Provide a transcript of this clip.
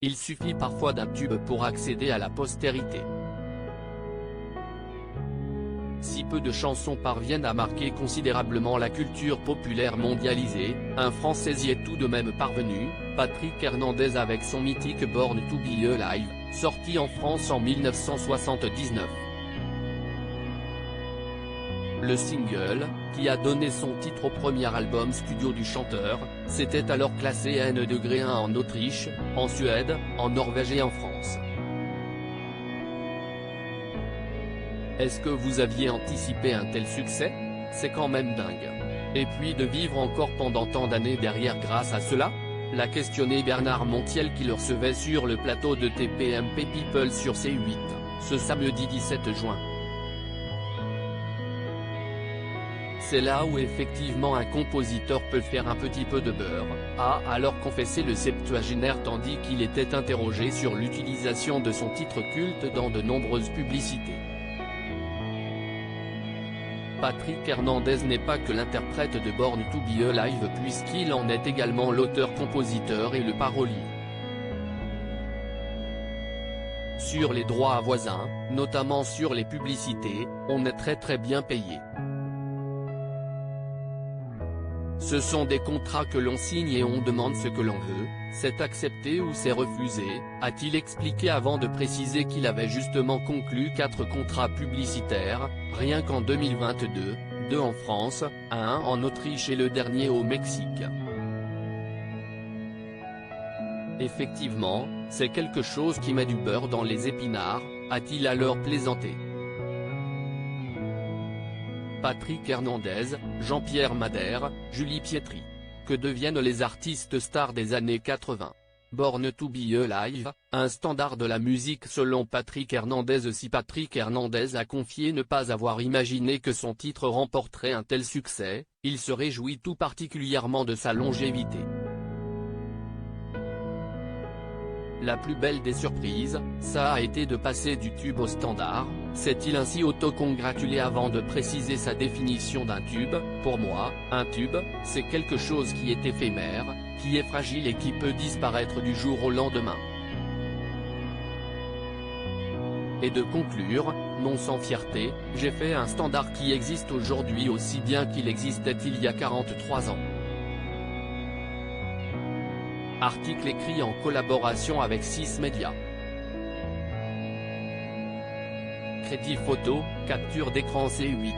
Il suffit parfois d'un tube pour accéder à la postérité. Si peu de chansons parviennent à marquer considérablement la culture populaire mondialisée, un Français y est tout de même parvenu, Patrick Hernandez avec son mythique Born to Be Alive, sorti en France en 1979. Le single, qui a donné son titre au premier album studio du chanteur, s'était alors classé N-1 en Autriche, en Suède, en Norvège et en France. Est-ce que vous aviez anticipé un tel succès? C'est quand même dingue. Et puis de vivre encore pendant tant d'années derrière grâce à cela? L'a questionné Bernard Montiel qui le recevait sur le plateau de TPMP People sur C8, ce samedi 17 juin. C'est là où effectivement un compositeur peut faire un petit peu de beurre, a alors confessé le septuagénaire tandis qu'il était interrogé sur l'utilisation de son titre culte dans de nombreuses publicités. Patrick Hernandez n'est pas que l'interprète de Born to Be Alive puisqu'il en est également l'auteur-compositeur et le parolier. Sur les droits voisins, notamment sur les publicités, on est très bien payé. Ce sont des contrats que l'on signe et on demande ce que l'on veut, c'est accepté ou c'est refusé, a-t-il expliqué avant de préciser qu'il avait justement conclu 4 contrats publicitaires, rien qu'en 2022, 2 en France, 1 en Autriche et le dernier au Mexique. Effectivement, c'est quelque chose qui met du beurre dans les épinards, a-t-il alors plaisanté. Patrick Hernandez, Jean-Pierre Madère, Julie Pietri. Que deviennent les artistes stars des années 80? Born to Be Alive, un standard de la musique selon Patrick Hernandez. Si Patrick Hernandez a confié ne pas avoir imaginé que son titre remporterait un tel succès, il se réjouit tout particulièrement de sa longévité. La plus belle des surprises, ça a été de passer du tube au standard, s'est-il ainsi auto-congratulé avant de préciser sa définition d'un tube. Pour moi, un tube, c'est quelque chose qui est éphémère, qui est fragile et qui peut disparaître du jour au lendemain. Et de conclure, non sans fierté, j'ai fait un standard qui existe aujourd'hui aussi bien qu'il existait il y a 43 ans. Article écrit en collaboration avec 6 médias. Crédit photo, capture d'écran C8.